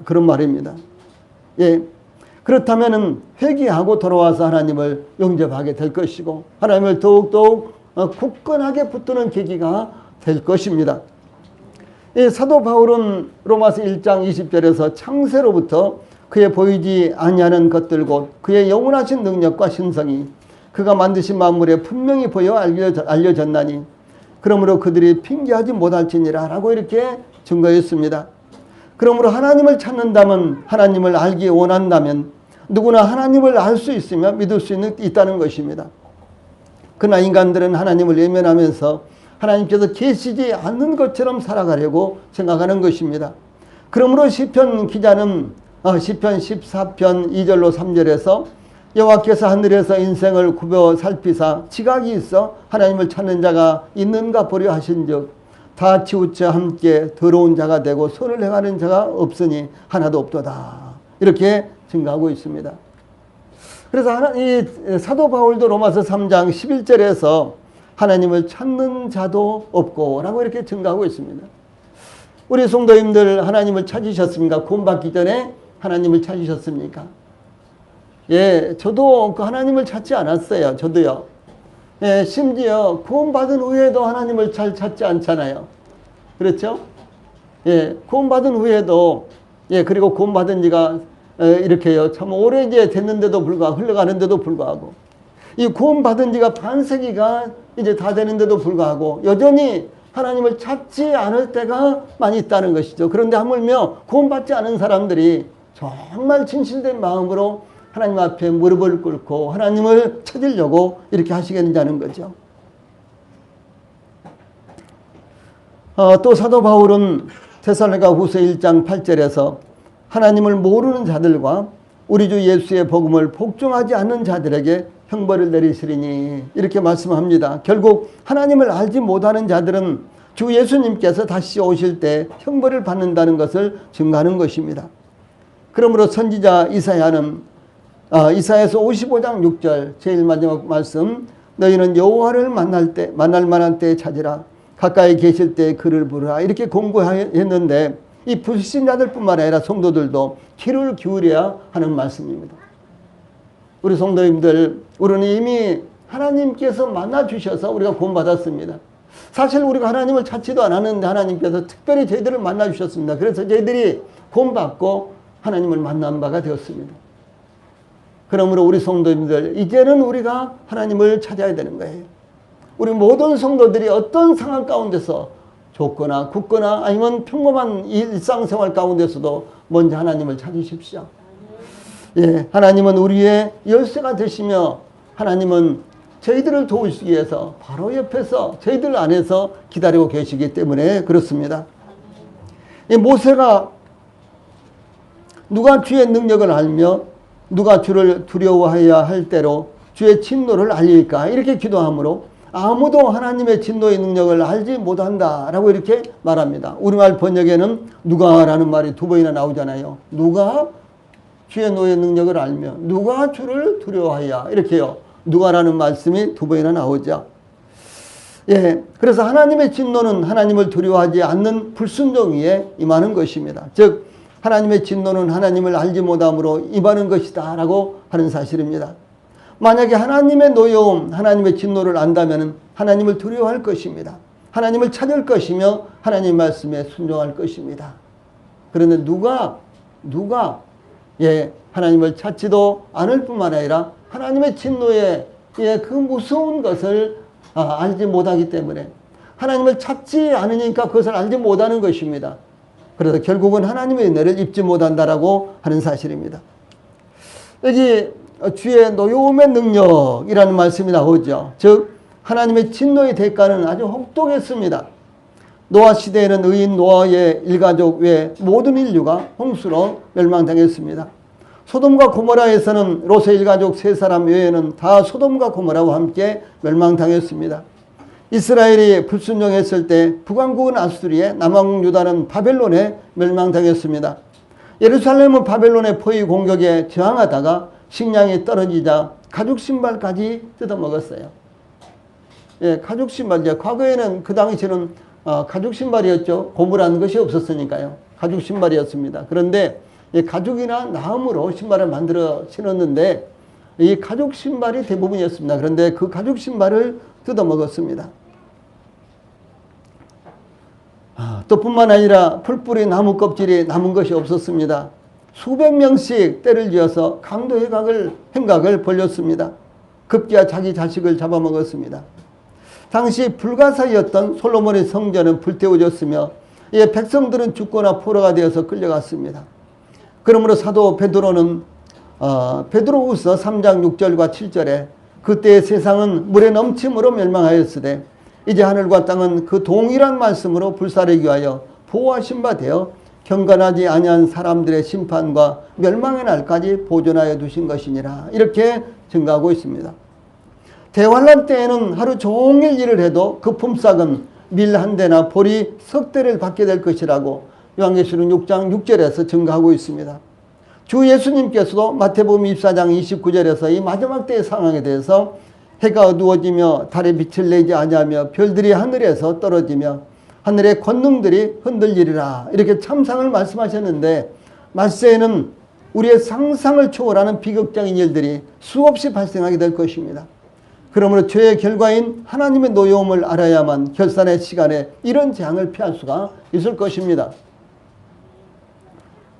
그런 말입니다. 그렇다면은 회개하고 돌아와서 하나님을 영접하게 될 것이고 하나님을 더욱더욱 굳건하게 붙드는 계기가 될 것입니다. 사도 바울은 로마서 1장 20절에서 창세로부터 그의 보이지 아니하는 것들 곧 그의 영원하신 능력과 신성이 그가 만드신 만물에 분명히 보여 알려졌나니 그러므로 그들이 핑계하지 못할지니라 라고 이렇게 증거했습니다. 그러므로 하나님을 찾는다면, 하나님을 알기 원한다면 누구나 하나님을 알 수 있으며 믿을 수 있다는 것입니다. 그러나 인간들은 하나님을 외면하면서 하나님께서 계시지 않는 것처럼 살아가려고 생각하는 것입니다. 그러므로 시편 기자는 시편 14편 2절로 3절에서 여호와께서 하늘에서 인생을 굽어 살피사 지각이 있어 하나님을 찾는 자가 있는가 보려 하신즉 다 치우쳐 함께 더러운 자가 되고 손을 행하는 자가 없으니 하나도 없도다. 이렇게 증거하고 있습니다. 그래서 이 사도 바울도 로마서 3장 11절에서 하나님을 찾는 자도 없고 라고 이렇게 증거하고 있습니다. 우리 성도님들 하나님을 찾으셨습니까? 구원받기 전에 하나님을 찾으셨습니까? 저도 그 하나님을 찾지 않았어요. 저도요. 심지어 구원받은 후에도 하나님을 잘 찾지 않잖아요. 그렇죠? 구원받은 후에도 그리고 구원받은 지가 이렇게요 참 오래 이제 됐는데도 불구하고 흘러가는데도 불구하고 이 구원받은 지가 반세기가 이제 다 되는데도 불구하고 여전히 하나님을 찾지 않을 때가 많이 있다는 것이죠. 그런데 하물며 구원받지 않은 사람들이 정말 진실된 마음으로 하나님 앞에 무릎을 꿇고 하나님을 찾으려고 이렇게 하시겠느냐는 거죠. 또 사도 바울은 데살로니가후서 1장 8절에서 하나님을 모르는 자들과 우리 주 예수의 복음을 복종하지 않는 자들에게 형벌을 내리시리니 이렇게 말씀합니다. 결국 하나님을 알지 못하는 자들은 주 예수님께서 다시 오실 때 형벌을 받는다는 것을 증거하는 것입니다. 그러므로 선지자 이사야는 이사야서 55장 6절 제일 마지막 말씀 너희는 여호와를 만날 만한 때에 찾으라 가까이 계실 때 그를 부르라 이렇게 공고했는데 이 불신자들 뿐만 아니라 성도들도 귀를 기울여야 하는 말씀입니다. 우리 성도님들 우리는 이미 하나님께서 만나주셔서 우리가 구원받았습니다. 사실 우리가 하나님을 찾지도 않았는데 하나님께서 특별히 저희들을 만나주셨습니다. 그래서 저희들이 구원받고 하나님을 만난 바가 되었습니다. 그러므로 우리 성도님들, 이제는 우리가 하나님을 찾아야 되는 거예요. 우리 모든 성도들이 어떤 상황 가운데서 좋거나 굳거나 아니면 평범한 일상생활 가운데서도 먼저 하나님을 찾으십시오. 예, 하나님은 우리의 열쇠가 되시며 하나님은 저희들을 도우시기 위해서 바로 옆에서 저희들 안에서 기다리고 계시기 때문에 그렇습니다. 이 모세가 누가 주의 능력을 알며 누가 주를 두려워해야 할 때로 주의 진노를 알릴까 이렇게 기도하므로 아무도 하나님의 진노의 능력을 알지 못한다라고 이렇게 말합니다. 우리말 번역에는 누가라는 말이 두 번이나 나오잖아요. 누가 주의 노의 능력을 알며 누가 주를 두려워하야 이렇게요. 누가라는 말씀이 두 번이나 나오죠. 예, 그래서 하나님의 진노는 하나님을 두려워하지 않는 불순종 위에 임하는 것입니다. 즉 하나님의 진노는 하나님을 알지 못함으로 임하는 것이다 라고 하는 사실입니다. 만약에 하나님의 노여움, 하나님의 진노를 안다면 하나님을 두려워할 것입니다. 하나님을 찾을 것이며 하나님 말씀에 순종할 것입니다. 그런데 누가 하나님을 찾지도 않을 뿐만 아니라 하나님의 진노의 그 무서운 것을 알지 못하기 때문에 하나님을 찾지 않으니까 그것을 알지 못하는 것입니다. 그래서 결국은 하나님의 은혜를 입지 못한다라고 하는 사실입니다. 여기 주의 노여움의 능력이라는 말씀이 나오죠. 즉 하나님의 진노의 대가는 아주 혹독했습니다. 노아 시대에는 의인 노아의 일가족 외 모든 인류가 홍수로 멸망당했습니다. 소돔과 고모라에서는 롯의 일가족 3사람 외에는 다 소돔과 고모라와 함께 멸망당했습니다. 이스라엘이 불순종했을 때 북왕국은 아수리에 남왕국 유다는 바벨론에 멸망당했습니다. 예루살렘은 바벨론의 포위 공격에 저항하다가 식량이 떨어지자 가죽 신발까지 뜯어먹었어요. 예, 가죽 신발. 과거에는 그 당시에는 가죽 신발이었죠. 고무라는 것이 없었으니까요. 가죽 신발이었습니다. 그런데 이 가죽이나 나무로 신발을 만들어 신었는데 이 가죽 신발이 대부분이었습니다. 그런데 그 가죽 신발을 뜯어먹었습니다. 또 뿐만 아니라 풀뿌리 나무 껍질이 남은 것이 없었습니다. 수백 명씩 때를 지어서 강도 행각을 벌렸습니다. 급기야 자기 자식을 잡아먹었습니다. 당시 불가사의였던 솔로몬의 성전은 불태워졌으며 백성들은 죽거나 포로가 되어서 끌려갔습니다. 그러므로 사도 베드로는 베드로후서 3장 6절과 7절에 그때의 세상은 물의 넘침으로 멸망하였으되 이제 하늘과 땅은 그 동일한 말씀으로 불사르기 위하여 보호하신 바 되어 경건하지 아니한 사람들의 심판과 멸망의 날까지 보존하여 두신 것이니라 이렇게 증가하고 있습니다. 대환란 때에는 하루 종일 일을 해도 그 품삯은 밀 한 대나 보리 석 대를 받게 될 것이라고 요한계시록 6장 6절에서 증가하고 있습니다. 주 예수님께서도 마태복음 24장 29절에서 이 마지막 때의 상황에 대해서 해가 어두워지며 달의 빛을 내지 아니하며 별들이 하늘에서 떨어지며 하늘의 권능들이 흔들리리라 이렇게 참상을 말씀하셨는데 말세에는 우리의 상상을 초월하는 비극적인 일들이 수없이 발생하게 될 것입니다. 그러므로 죄의 결과인 하나님의 노여움을 알아야만 결산의 시간에 이런 재앙을 피할 수가 있을 것입니다.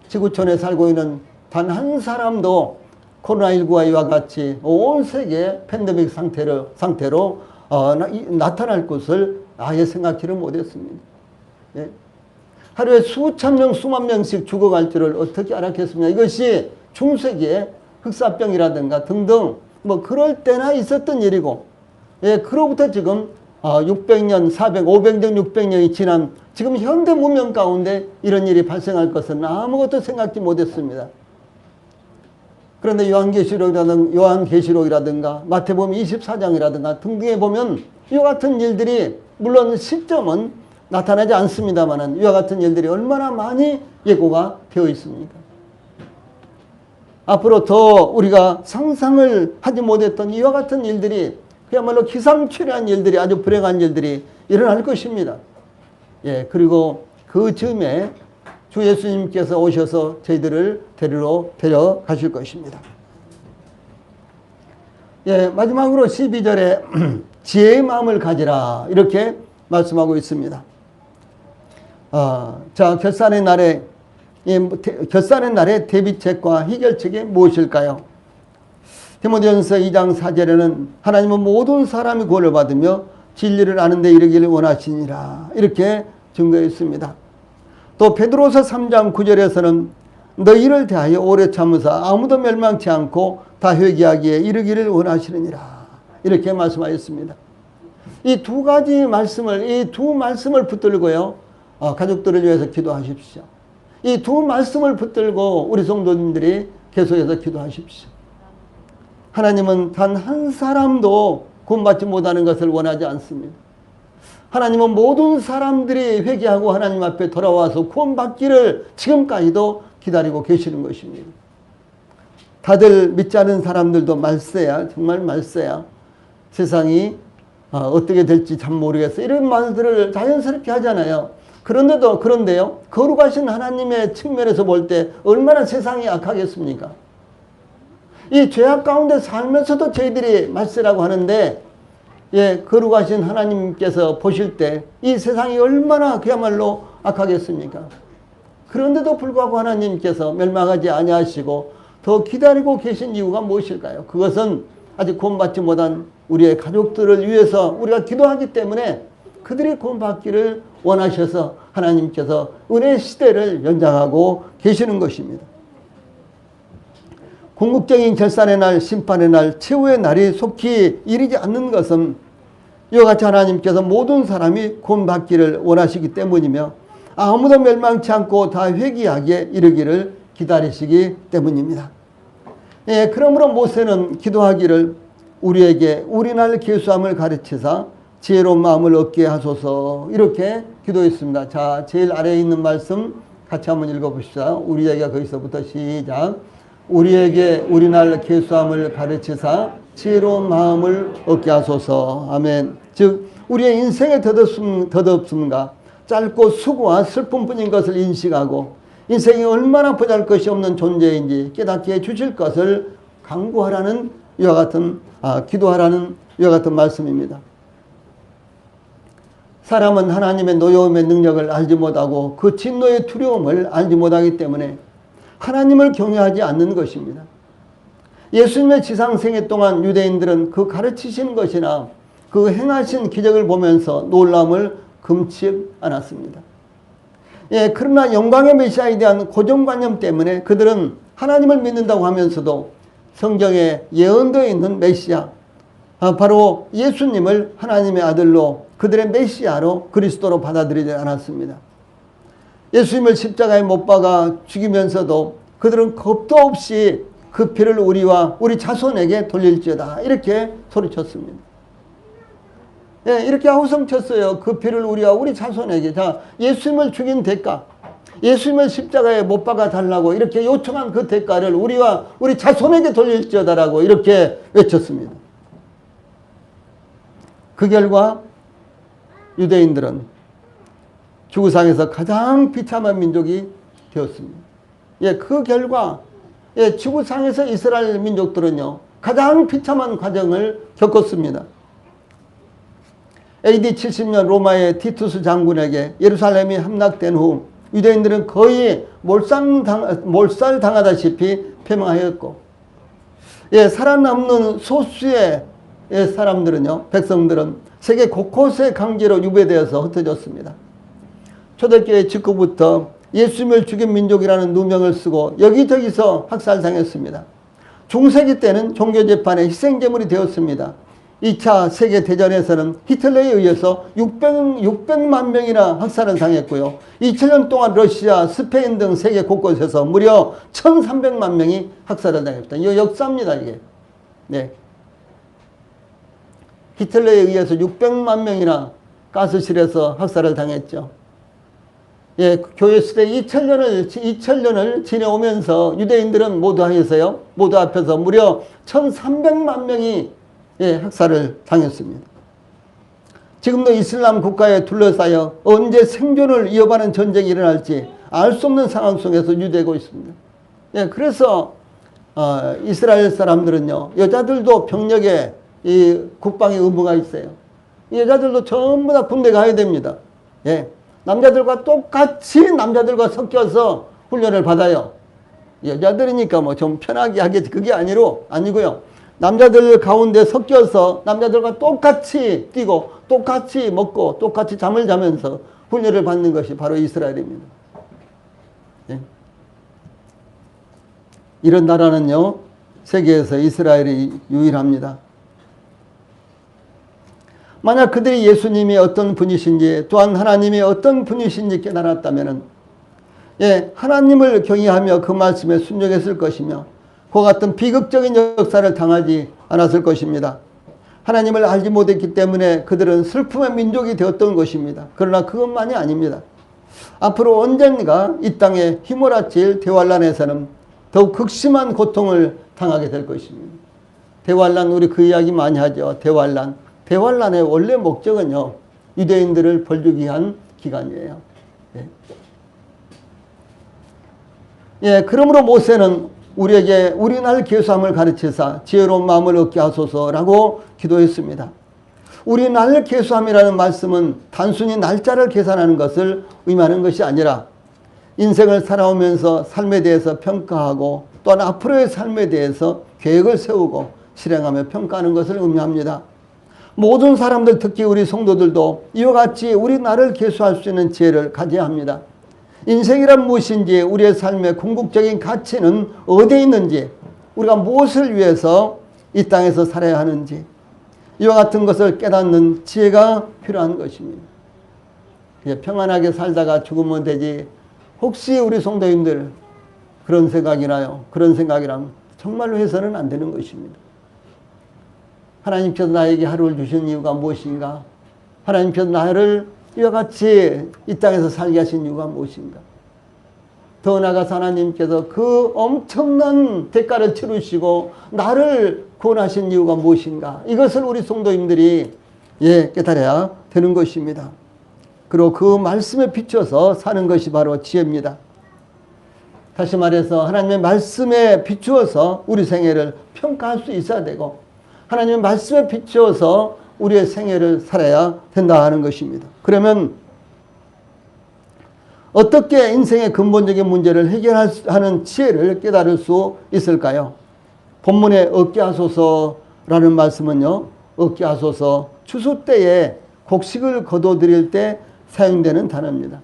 지구촌에 살고 있는 단 한 사람도 코로나19와 이와 같이 온 세계 팬데믹 상태로 나타날 것을 아예 생각지를 못했습니다. 예? 하루에 수천 명, 수만 명씩 죽어갈 줄을 어떻게 알았겠습니까? 이것이 중세기의 흑사병이라든가 등등 뭐 그럴 때나 있었던 일이고, 예, 그로부터 지금 600년, 500년, 600년이 지난 지금 현대 문명 가운데 이런 일이 발생할 것은 아무것도 생각지 못했습니다. 그런데 요한계시록이라든가 마태복음 24장이라든가 등등에 보면 이와 같은 일들이 물론 시점은 나타나지 않습니다만 이와 같은 일들이 얼마나 많이 예고가 되어 있습니까? 앞으로 더 우리가 상상을 하지 못했던 이와 같은 일들이 그야말로 기상천외한 일들이 아주 불행한 일들이 일어날 것입니다. 예, 그리고 그 즈음에 주 예수님께서 오셔서 저희들을 데려가실 것입니다. 예, 마지막으로 12절에 지혜의 마음을 가지라 이렇게 말씀하고 있습니다. 자, 결산의 날에 대비책과 해결책이 무엇일까요? 디모데전서 2장 4절에는 하나님은 모든 사람이 구원을 받으며 진리를 아는 데 이르기를 원하시니라 이렇게 증거했습니다. 또 베드로서 3장 9절에서는 너희를 대하여 오래 참으사 아무도 멸망치 않고 다 회개하기에 이르기를 원하시느니라 이렇게 말씀하였습니다. 이 두 가지 말씀을, 이 두 말씀을 붙들고요, 가족들을 위해서 기도하십시오. 이 두 말씀을 붙들고 우리 성도님들이 계속해서 기도하십시오. 하나님은 단 한 사람도 구원받지 못하는 것을 원하지 않습니다. 하나님은 모든 사람들이 회개하고 하나님 앞에 돌아와서 구원받기를 지금까지도 기다리고 계시는 것입니다. 다들 믿지 않은 사람들도 말세야, 정말 말세야, 세상이 어떻게 될지 참 모르겠어, 이런 말들을 자연스럽게 하잖아요. 그런데요, 거룩하신 하나님의 측면에서 볼 때 얼마나 세상이 악하겠습니까? 이 죄악 가운데 살면서도 저희들이 말세라고 하는데, 거룩하신 하나님께서 보실 때 이 세상이 얼마나 그야말로 악하겠습니까? 그런데도 불구하고 하나님께서 멸망하지 아니하시고 더 기다리고 계신 이유가 무엇일까요? 그것은 아직 구원받지 못한 우리의 가족들을 위해서 우리가 기도하기 때문에 그들이 구원받기를 원하셔서 하나님께서 은혜 시대를 연장하고 계시는 것입니다. 궁극적인 결산의 날, 심판의 날, 최후의 날이 속히 이르지 않는 것은 이와 같이 하나님께서 모든 사람이 구원받기를 원하시기 때문이며 아무도 멸망치 않고 다 회개하기에 이르기를 기다리시기 때문입니다. 그러므로 모세는 기도하기를 우리에게 우리날 계수함을 가르치사 지혜로운 마음을 얻게 하소서 이렇게 기도했습니다. 자, 제일 아래에 있는 말씀 같이 한번 읽어봅시다. 우리에게 거기서부터 시작. 우리에게 우리날 계수함을 가르치사 지혜로운 마음을 얻게 하소서. 아멘. 즉 우리의 인생의 덧없음과 짧고 수고와 슬픔뿐인 것을 인식하고 인생이 얼마나 보잘것이 없는 존재인지 깨닫게 해주실 것을 간구하라는 이와 같은 기도하라는 이와 같은 말씀입니다. 사람은 하나님의 노여움의 능력을 알지 못하고 그 진노의 두려움을 알지 못하기 때문에 하나님을 경외하지 않는 것입니다. 예수님의 지상생애 동안 유대인들은 그 가르치신 것이나 그 행하신 기적을 보면서 놀람을 금치 않았습니다. 그러나 영광의 메시아에 대한 고정관념 때문에 그들은 하나님을 믿는다고 하면서도 성경에 예언되어 있는 메시아, 바로 예수님을 하나님의 아들로 그들의 메시아로 그리스도로 받아들이지 않았습니다. 예수님을 십자가에 못 박아 죽이면서도 그들은 겁도 없이 그 피를 우리와 우리 자손에게 돌릴지어다 이렇게 소리쳤습니다. 이렇게 아우성쳤어요. 그 피를 우리와 우리 자손에게. 자, 예수님을 죽인 대가, 예수님을 십자가에 못 박아 달라고 이렇게 요청한 그 대가를 우리와 우리 자손에게 돌릴지어다라고 이렇게 외쳤습니다. 그 결과 유대인들은 지구상에서 가장 비참한 민족이 되었습니다. 그 결과 지구상에서 이스라엘 민족들은요 가장 비참한 과정을 겪었습니다. AD 70년 로마의 티투스 장군에게 예루살렘이 함락된 후 유대인들은 거의 몰살당하다시피 패망하였고, 살아남는 소수의 사람들은요, 백성들은 세계 곳곳에 강제로 유배되어서 흩어졌습니다. 초대교회 직후부터 예수님을 죽인 민족이라는 누명을 쓰고 여기저기서 학살당했습니다. 중세기 때는 종교재판의 희생제물이 되었습니다. 2차 세계대전에서는 히틀러에 의해서 600만 명이나 학살을 당했고요. 2000년 동안 러시아, 스페인 등 세계 곳곳에서 무려 1300만 명이 학살을 당했다. 이거 역사입니다, 이게. 히틀러에 의해서 600만 명이나 가스실에서 학살을 당했죠. 교회 시대 2000년을 지내오면서 유대인들은 모두 앞에서 무려 1300만 명이 학살을 당했습니다. 지금도 이슬람 국가에 둘러싸여 언제 생존을 이어가는 전쟁이 일어날지 알 수 없는 상황 속에서 유지되고 있습니다. 그래서 이스라엘 사람들은요, 여자들도 병력에 이 국방의 의무가 있어요. 여자들도 전부 다 군대 가야 됩니다. 남자들과 똑같이 남자들과 섞여서 훈련을 받아요. 여자들이니까 뭐 좀 편하게 하겠지. 그게 아니고요. 남자들 가운데 섞여서 남자들과 똑같이 뛰고 똑같이 먹고 똑같이 잠을 자면서 훈련을 받는 것이 바로 이스라엘입니다. 예. 이런 나라는요, 세계에서 이스라엘이 유일합니다. 만약 그들이 예수님이 어떤 분이신지 또한 하나님이 어떤 분이신지 깨달았다면 예, 하나님을 경외하며 그 말씀에 순종했을 것이며 그와 같은 비극적인 역사를 당하지 않았을 것입니다. 하나님을 알지 못했기 때문에 그들은 슬픔의 민족이 되었던 것입니다. 그러나 그것만이 아닙니다. 앞으로 언젠가 이 땅에 휘몰아칠 대환란에서는 더욱 극심한 고통을 당하게 될 것입니다. 대환란, 우리 그 이야기 많이 하죠. 대환란. 대환란의 원래 목적은요, 유대인들을 벌주기 위한 기간이에요. 예. 예, 그러므로 모세는 우리에게 우리 날 계수함을 가르치사 지혜로운 마음을 얻게 하소서라고 기도했습니다. 우리 날 계수함이라는 말씀은 단순히 날짜를 계산하는 것을 의미하는 것이 아니라 인생을 살아오면서 삶에 대해서 평가하고 또한 앞으로의 삶에 대해서 계획을 세우고 실행하며 평가하는 것을 의미합니다. 모든 사람들, 특히 우리 성도들도 이와 같이 우리 나를 계수할 수 있는 지혜를 가져야 합니다. 인생이란 무엇인지, 우리의 삶의 궁극적인 가치는 어디에 있는지, 우리가 무엇을 위해서 이 땅에서 살아야 하는지, 이와 같은 것을 깨닫는 지혜가 필요한 것입니다. 평안하게 살다가 죽으면 되지, 혹시 우리 성도님들 그런 생각이나요? 그런 생각이라면 정말로 해서는 안 되는 것입니다. 하나님께서 나에게 하루를 주신 이유가 무엇인가? 하나님께서 나를 이와 같이 이 땅에서 살게 하신 이유가 무엇인가? 더 나아가서 하나님께서 그 엄청난 대가를 치르시고 나를 구원하신 이유가 무엇인가? 이것을 우리 성도님들이 깨달아야 되는 것입니다. 그리고 그 말씀에 비춰서 사는 것이 바로 지혜입니다. 다시 말해서 하나님의 말씀에 비추어서 우리 생애를 평가할 수 있어야 되고, 하나님의 말씀에 비추어서 우리의 생애를 살아야 된다 하는 것입니다. 그러면 어떻게 인생의 근본적인 문제를 해결하는 지혜를 깨달을 수 있을까요? 본문에 얻게 하소서라는 말씀은요, 얻게 하소서, 추수 때에 곡식을 거둬들일 때 사용되는 단어입니다.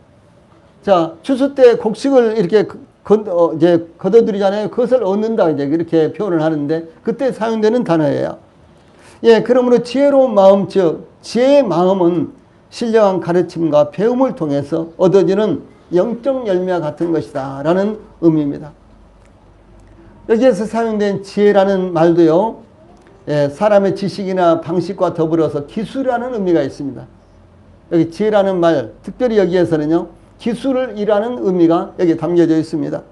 자, 추수 때 곡식을 이렇게 거둬들이잖아요. 그것을 얻는다, 이제 이렇게 표현을 하는데, 그때 사용되는 단어예요. 예, 그러므로 지혜로운 마음, 즉 지혜의 마음은 신령한 가르침과 배움을 통해서 얻어지는 영적 열매와 같은 것이다 라는 의미입니다. 여기에서 사용된 지혜라는 말도요, 사람의 지식이나 방식과 더불어서 기술이라는 의미가 있습니다. 여기 지혜라는 말, 특별히 여기에서는요, 기술을 일하는 의미가 여기 담겨져 있습니다.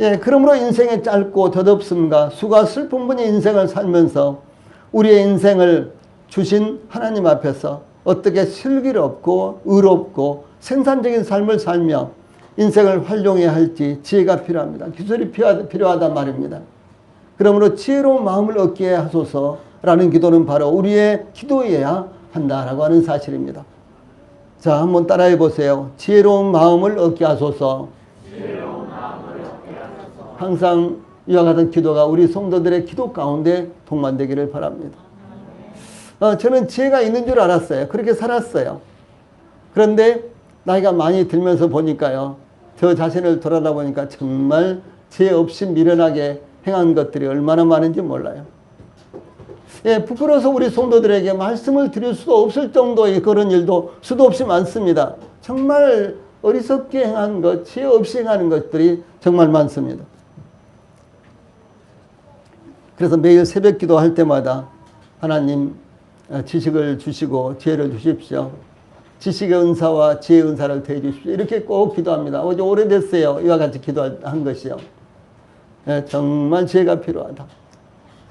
예, 그러므로 인생의 짧고 덧없음과 수가 슬픈 분의 인생을 살면서 우리의 인생을 주신 하나님 앞에서 어떻게 슬기롭고 의롭고 생산적인 삶을 살며 인생을 활용해야 할지 지혜가 필요합니다. 기술이 필요하단 말입니다. 그러므로 지혜로운 마음을 얻게 하소서라는 기도는 바로 우리의 기도여야 한다라고 하는 사실입니다. 자, 한번 따라해 보세요. 지혜로운 마음을 얻게 하소서. 항상 이와 같은 기도가 우리 성도들의 기도 가운데 동반되기를 바랍니다. 저는 지혜가 있는 줄 알았어요. 그렇게 살았어요. 그런데 나이가 많이 들면서 보니까요, 저 자신을 돌아다보니까 정말 지혜 없이 미련하게 행한 것들이 얼마나 많은지 몰라요. 예, 부끄러워서 우리 성도들에게 말씀을 드릴 수도 없을 정도의 그런 일도 수도 없이 많습니다. 정말 어리석게 행한 것, 지혜 없이 행하는 것들이 정말 많습니다. 그래서 매일 새벽 기도할 때마다 하나님 지식을 주시고 지혜를 주십시오. 지식의 은사와 지혜의 은사를 더해 주십시오. 이렇게 꼭 기도합니다. 어제 오래됐어요. 이와 같이 기도한 것이요. 정말 지혜가 필요하다.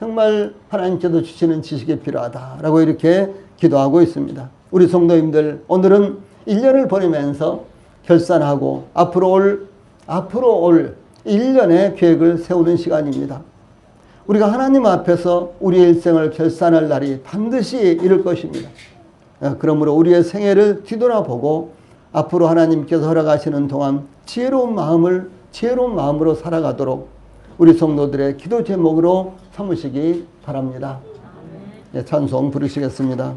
정말 하나님께서 주시는 지식이 필요하다라고 이렇게 기도하고 있습니다. 우리 성도님들, 오늘은 1년을 보내면서 결산하고 앞으로 올 1년의 계획을 세우는 시간입니다. 우리가 하나님 앞에서 우리의 일생을 결산할 날이 반드시 이를 것입니다. 그러므로 우리의 생애를 뒤돌아보고 앞으로 하나님께서 허락하시는 동안 지혜로운 마음으로 살아가도록 우리 성도들의 기도 제목으로 삼으시기 바랍니다. 예, 찬송 부르시겠습니다.